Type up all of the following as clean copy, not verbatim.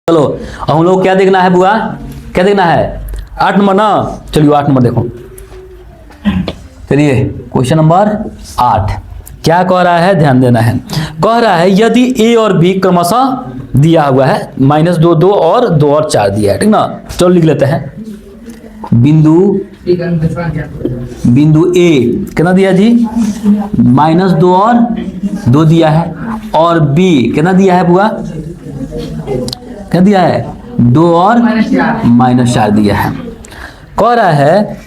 चलो अब हम लोग क्या देखना है बुआ, क्या देखना है 8 नंबर ना। चलिए 8 नंबर देखो। चलिए क्वेश्चन नंबर 8 क्या कह रहा है, ध्यान देना है। कह रहा है यदि ए और बी क्रमशः दिया हुआ है -2 2 और 2 और 4 दिया है, ठीक ना। चलो लिख लेते हैं। बिंदु ए कितना दिया जी, -2 और 2 दिया है, और बी कितना दिया है बुआ, क्या दिया है 2 और -4 दिया है। कह रहा है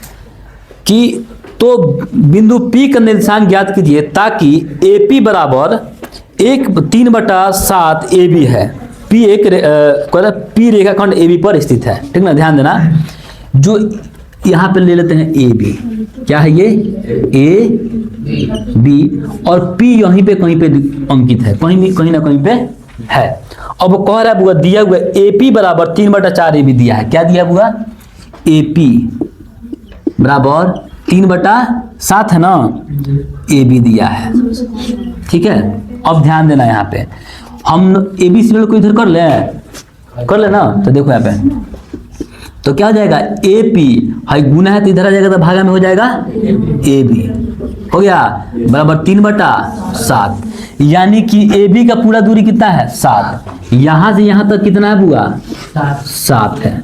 कि तो बिंदु P का निर्देशांक ज्ञात कीजिए ताकि AP बराबर 3/7 AB है। P एक P रेखाखंड AB पर स्थित है, ठीक ना। ध्यान देना, जो यहाँ पे ले लेते हैं AB, क्या है ये AB, और P यहीं पे कहीं पे अंकित है, कहीं ना कहीं पे है। अब वो कह रहा है बुआ दिया हुआ AP बराबर 3/4 AB दिया है। क्या दिया बुआ, AP बराबर 3/7 है ना, AB दिया है, ठीक है। अब ध्यान देना, यहाँ पे हम AB से को इधर कर ले ना, तो देखो यहाँ पे तो क्या हो जाएगा AP है गुना है तो इधर आ जाएगा, तो भागा में हो जाएगा AB हो गया बराबर 3/7, यानी कि AB का पूरा दूरी कितना है 7, यहां से यहां तक कितना है बुआ 7 है,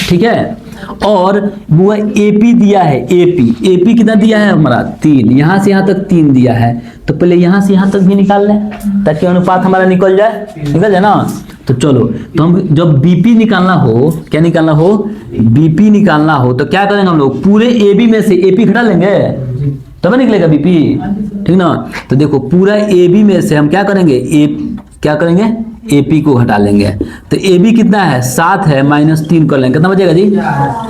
ठीक है। और बुआ AP दिया है, AP कितना दिया है हमारा 3, यहां से यहां तक 3 दिया है, तो पहले यहां से यहां तक भी निकाल लें ताकि अनुपात हमारा निकल जाए ना। तो चलो, तो हम जब BP निकालना हो, क्या निकालना हो BP निकालना हो, तो क्या करेंगे हम लोग, पूरे AB में से AP घटा लेंगे तब निकलेगा BP, ठीक ना। तो देखो पूरा AB में से हम क्या करेंगे, क्या करेंगे AP को घटा लेंगे, तो AB कितना है 7 है, -3 कर लेंगे, कितना बचेगा जी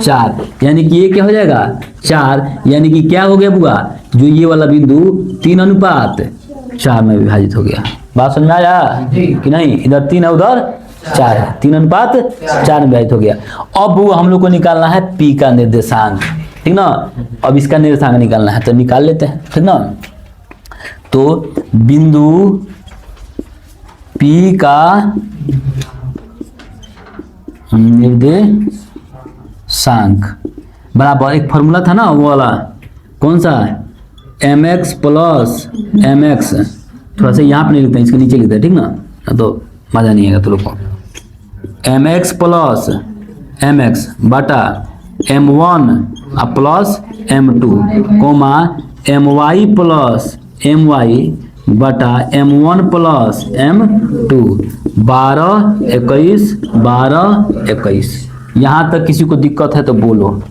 4, यानी कि ये क्या हो जाएगा 4, यानी कि क्या हो गया बुआ, जो ये वाला बिंदु 3:4 में विभाजित हो गया। बात समझ में आया कि नहीं, इधर 3 है उधर 4 है, 3:4 में विभाजित हो गया। अब वो हम लोग को निकालना है P का निर्देशांक, ठीक ना। अब इसका निर्देशांक निकालना है, तो निकाल लेते हैं, ठीक ना। तो बिंदु P का निर्देशांक बराबर एक फॉर्मूला था ना वो वाला, कौन सा, mx + mx, थोड़ा सा यहाँ पे नहीं लिखते हैं, इसके नीचे लिखते हैं, ठीक ना, तो मजा नहीं आएगा तो लोग को। mx + mx बटा m1 + m2 coma my + my बटा m1 + m2 12 21 12 21। यहाँ तक किसी को दिक्कत है तो बोलो,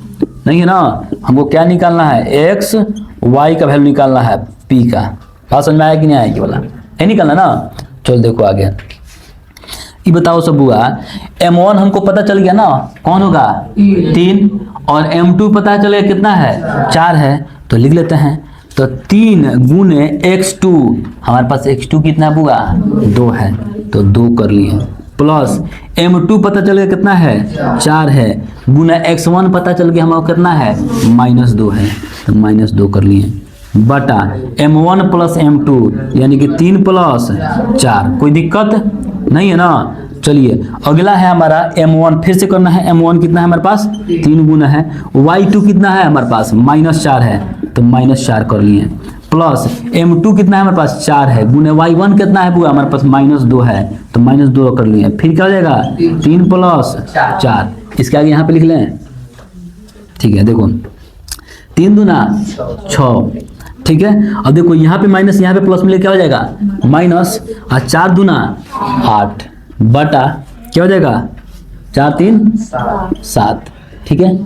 नहीं है ना। हमको क्या निकालना है, x y का वैल्यू निकालना है P का। बात समझ में आया कि नहीं आया, वाला है निकालना ना। चलो देखो आगे, ये बताओ सब बुआ, m1 हमको पता चल गया ना, कौन होगा 3, और m2 पता चल गया कितना है 4 है, तो लिख लेते हैं। तो 3 गुने x2, हमारे पास x2 कितना बुआ 2 है, तो 2 कर लिए, प्लस m2 पता चल गया कितना है 4 है, गुना x1 पता चल गया हमारा कितना है -2 है, तो -2 कर लिए, बटा m1 + m2 यानी कि 3 + 4। कोई दिक्कत नहीं है ना। चलिए अगला है हमारा m1, फिर से करना है। m1 कितना है हमारे पास 3 गुना है, y2 कितना है हमारे पास -4 है, तो -4 कर लिए, प्लस m2 कितना है हमारे पास 4 है, गुने y1 कितना है बुआ हमारे पास -2 है, तो -2 कर लिए, फिर क्या हो जाएगा 3 + 4, इसके आगे यहाँ पे लिख लें, ठीक है। देखो 3 दूना 6, ठीक है। अब देखो यहाँ पे माइनस, यहाँ पे प्लस मिले क्या हो जाएगा माइनस, और 4 दूना 8 बटा क्या हो जाएगा 4 3 7, ठीक है।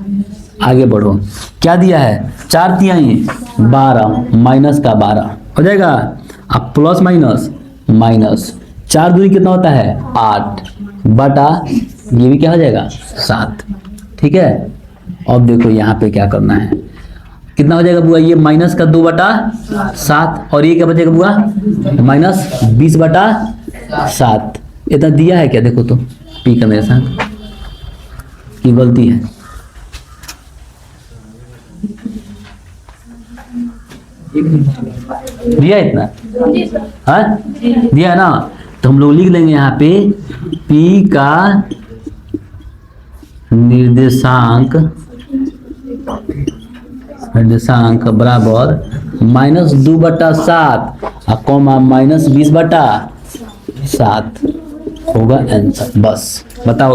आगे बढ़ो, क्या दिया है 4 तिहाई 12 माइनस का 12 हो जाएगा, अब प्लस माइनस 4 दूनी कितना होता है 8 बटा ये भी क्या हो जाएगा 7, ठीक है। अब देखो यहाँ पे क्या करना है, कितना हो जाएगा बुआ, ये -2/7, और ये क्या बचेगा बुआ -20/7। इतना दिया है क्या, देखो तो P का निर्देशांक की गलती है, दिया इतना, हाँ दिया है ना। तो हम लोग लिख लेंगे यहाँ पे P का निर्देशांक बराबर -2/7 और कॉमा -20/7 होगा आंसर। बस बताओ।